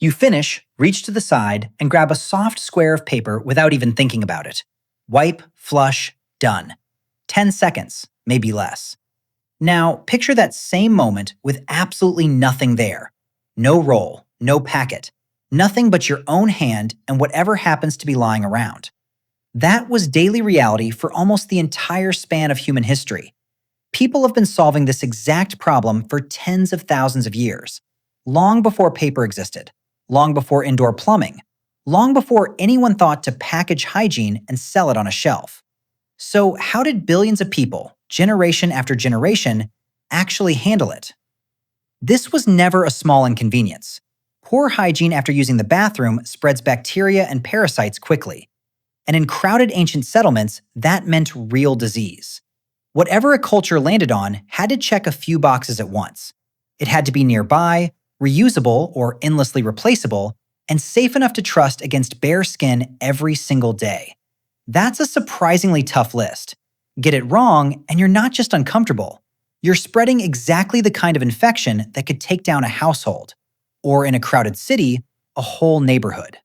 You finish, reach to the side, and grab a soft square of paper without even thinking about it. Wipe, flush, done. 10 seconds, maybe less. Now, picture that same moment with absolutely nothing there. No roll, no packet, nothing but your own hand and whatever happens to be lying around. That was daily reality for almost the entire span of human history. People have been solving this exact problem for tens of thousands of years, long before paper existed, long before indoor plumbing, long before anyone thought to package hygiene and sell it on a shelf. So how did billions of people, generation after generation, actually handle it? This was never a small inconvenience. Poor hygiene after using the bathroom spreads bacteria and parasites quickly. And in crowded ancient settlements, that meant real disease. Whatever a culture landed on had to check a few boxes at once. It had to be nearby, reusable or endlessly replaceable, and safe enough to trust against bare skin every single day. That's a surprisingly tough list. Get it wrong, and you're not just uncomfortable. You're spreading exactly the kind of infection that could take down a household, or in a crowded city, a whole neighborhood.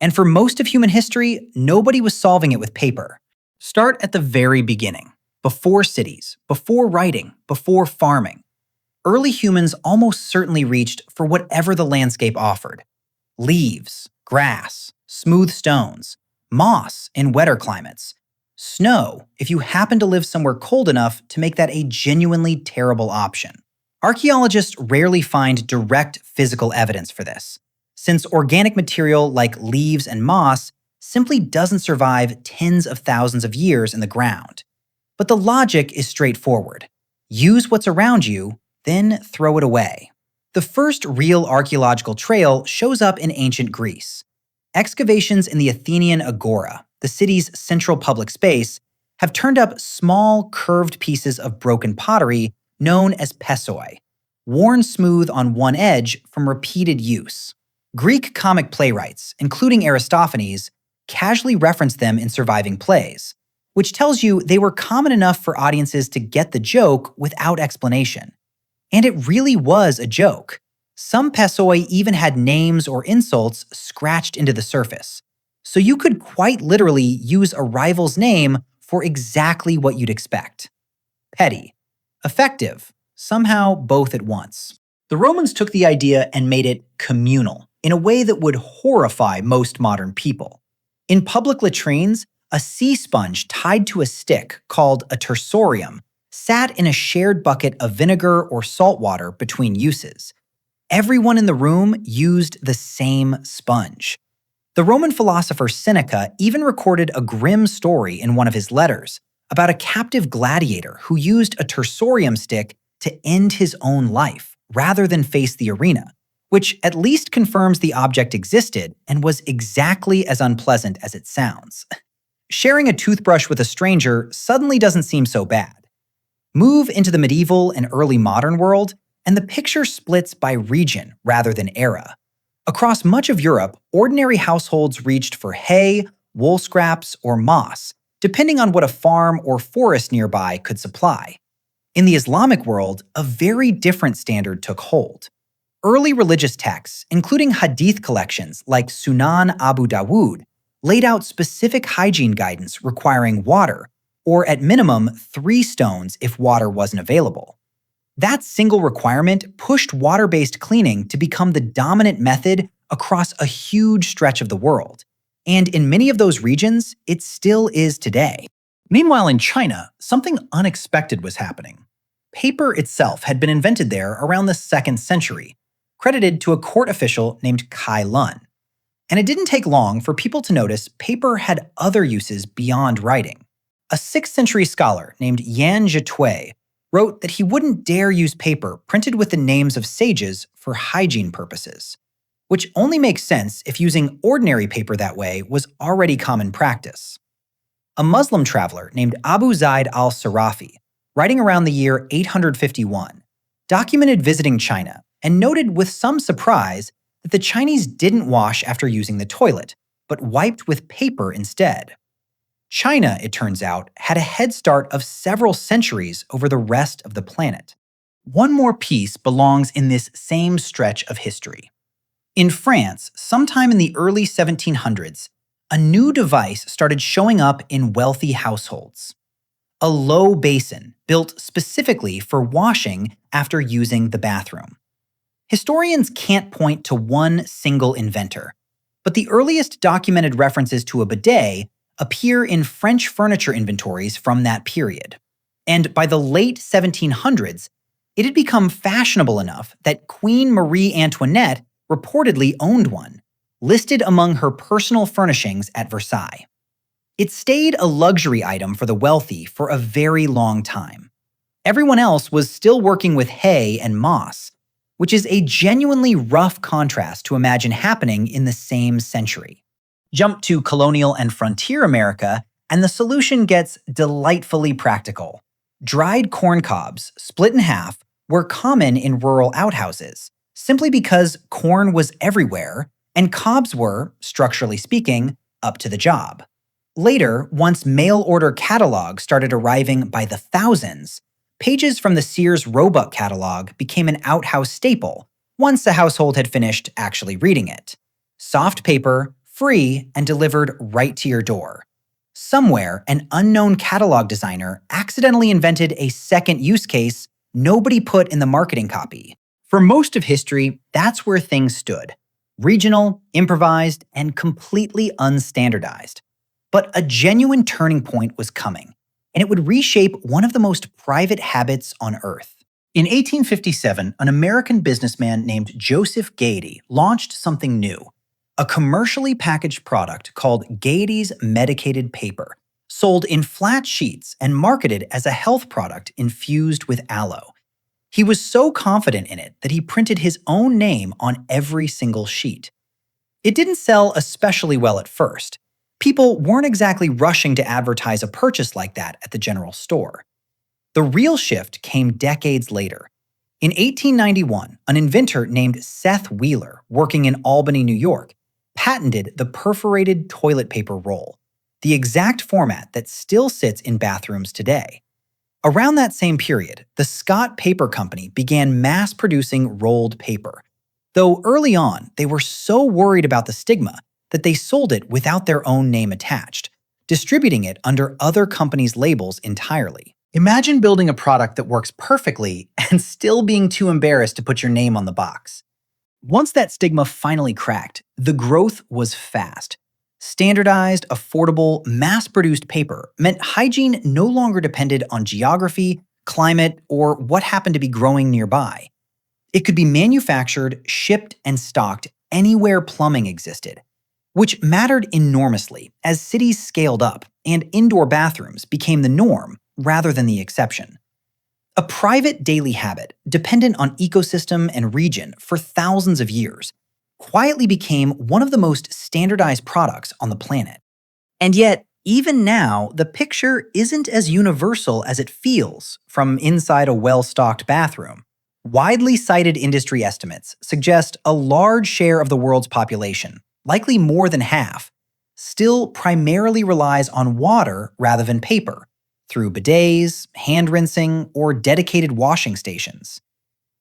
And for most of human history, nobody was solving it with paper. Start at the very beginning, before cities, before writing, before farming. Early humans almost certainly reached for whatever the landscape offered. Leaves, grass, smooth stones, moss in wetter climates, snow if you happen to live somewhere cold enough to make that a genuinely terrible option. Archaeologists rarely find direct physical evidence for this, since organic material like leaves and moss simply doesn't survive tens of thousands of years in the ground. But the logic is straightforward. Use what's around you, then throw it away. The first real archaeological trail shows up in ancient Greece. Excavations in the Athenian Agora, the city's central public space, have turned up small, curved pieces of broken pottery known as pessoi, worn smooth on one edge from repeated use. Greek comic playwrights, including Aristophanes, casually reference them in surviving plays, which tells you they were common enough for audiences to get the joke without explanation. And it really was a joke. Some pessoi even had names or insults scratched into the surface, so you could quite literally use a rival's name for exactly what you'd expect. Petty. Effective. Somehow both at once. The Romans took the idea and made it communal, in a way that would horrify most modern people. In public latrines, a sea sponge tied to a stick called a tersorium sat in a shared bucket of vinegar or salt water between uses. Everyone in the room used the same sponge. The Roman philosopher Seneca even recorded a grim story in one of his letters about a captive gladiator who used a tersorium stick to end his own life rather than face the arena, which at least confirms the object existed and was exactly as unpleasant as it sounds. Sharing a toothbrush with a stranger suddenly doesn't seem so bad. Move into the medieval and early modern world, and the picture splits by region rather than era. Across much of Europe, ordinary households reached for hay, wool scraps, or moss, depending on what a farm or forest nearby could supply. In the Islamic world, a very different standard took hold. Early religious texts, including hadith collections like Sunan Abu Dawud, laid out specific hygiene guidance requiring water, or at minimum 3 stones if water wasn't available. That single requirement pushed water-based cleaning to become the dominant method across a huge stretch of the world. And in many of those regions, it still is today. Meanwhile, in China, something unexpected was happening. Paper itself had been invented there around the 2nd century, credited to a court official named Kai Lun. And it didn't take long for people to notice paper had other uses beyond writing. A 6th century scholar named Yan Zhetui wrote that he wouldn't dare use paper printed with the names of sages for hygiene purposes, which only makes sense if using ordinary paper that way was already common practice. A Muslim traveler named Abu Zaid al-Sarafi, writing around the year 851, documented visiting China and noted with some surprise that the Chinese didn't wash after using the toilet, but wiped with paper instead. China, it turns out, had a head start of several centuries over the rest of the planet. One more piece belongs in this same stretch of history. In France, sometime in the early 1700s, a new device started showing up in wealthy households. A low basin built specifically for washing after using the bathroom. Historians can't point to one single inventor, but the earliest documented references to a bidet appear in French furniture inventories from that period. And by the late 1700s, it had become fashionable enough that Queen Marie Antoinette reportedly owned one, listed among her personal furnishings at Versailles. It stayed a luxury item for the wealthy for a very long time. Everyone else was still working with hay and moss, which is a genuinely rough contrast to imagine happening in the same century. Jump to colonial and frontier America, and the solution gets delightfully practical. Dried corn cobs, split in half, were common in rural outhouses, simply because corn was everywhere and cobs were, structurally speaking, up to the job. Later, once mail-order catalogs started arriving by the thousands, pages from the Sears Roebuck catalog became an outhouse staple once the household had finished actually reading it. Soft paper, free, and delivered right to your door. Somewhere, an unknown catalog designer accidentally invented a second use case nobody put in the marketing copy. For most of history, that's where things stood. Regional, improvised, and completely unstandardized. But a genuine turning point was coming, and it would reshape one of the most private habits on Earth. In 1857, an American businessman named Joseph Gaiety launched something new, a commercially packaged product called Gaiety's Medicated Paper, sold in flat sheets and marketed as a health product infused with aloe. He was so confident in it that he printed his own name on every single sheet. It didn't sell especially well at first. People weren't exactly rushing to advertise a purchase like that at the general store. The real shift came decades later. In 1891, an inventor named Seth Wheeler, working in Albany, New York, patented the perforated toilet paper roll, the exact format that still sits in bathrooms today. Around that same period, the Scott Paper Company began mass-producing rolled paper, though early on they were so worried about the stigma that they sold it without their own name attached, distributing it under other companies' labels entirely. Imagine building a product that works perfectly and still being too embarrassed to put your name on the box. Once that stigma finally cracked, the growth was fast. Standardized, affordable, mass-produced paper meant hygiene no longer depended on geography, climate, or what happened to be growing nearby. It could be manufactured, shipped, and stocked anywhere plumbing existed, which mattered enormously as cities scaled up and indoor bathrooms became the norm rather than the exception. A private daily habit, dependent on ecosystem and region for thousands of years, quietly became one of the most standardized products on the planet. And yet, even now, the picture isn't as universal as it feels from inside a well-stocked bathroom. Widely cited industry estimates suggest a large share of the world's population, likely more than half, still primarily relies on water rather than paper, through bidets, hand rinsing, or dedicated washing stations.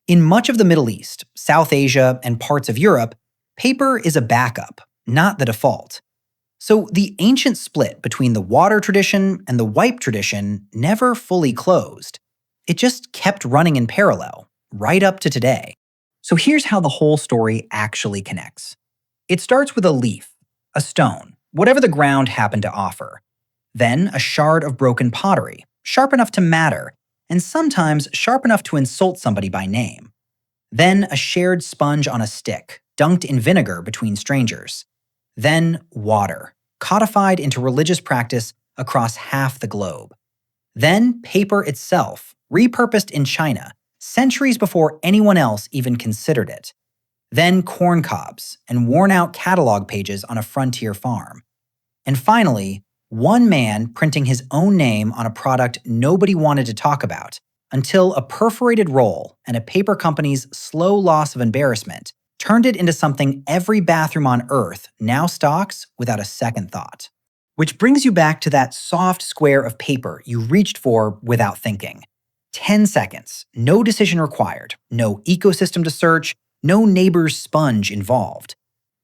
In much of the Middle East, South Asia, and parts of Europe, paper is a backup, not the default. So the ancient split between the water tradition and the wipe tradition never fully closed. It just kept running in parallel, right up to today. So here's how the whole story actually connects. It starts with a leaf, a stone, whatever the ground happened to offer. Then a shard of broken pottery, sharp enough to matter, and sometimes sharp enough to insult somebody by name. Then a shared sponge on a stick, dunked in vinegar between strangers. Then water, codified into religious practice across half the globe. Then paper itself, repurposed in China, centuries before anyone else even considered it. Then corn cobs and worn-out catalog pages on a frontier farm. And finally, one man printing his own name on a product nobody wanted to talk about, until a perforated roll and a paper company's slow loss of embarrassment turned it into something every bathroom on Earth now stocks without a second thought. Which brings you back to that soft square of paper you reached for without thinking. 10 seconds, no decision required, no ecosystem to search, No neighbor's sponge involved.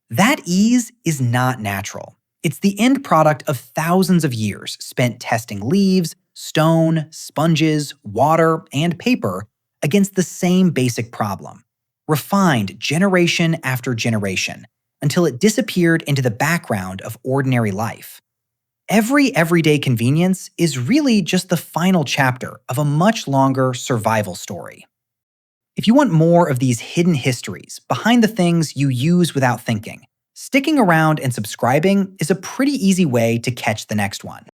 That ease is not natural. It's the end product of thousands of years spent testing leaves, stone, sponges, water, and paper against the same basic problem, refined generation after generation, until it disappeared into the background of ordinary life. Every everyday convenience is really just the final chapter of a much longer survival story. If you want more of these hidden histories behind the things you use without thinking, sticking around and subscribing is a pretty easy way to catch the next one.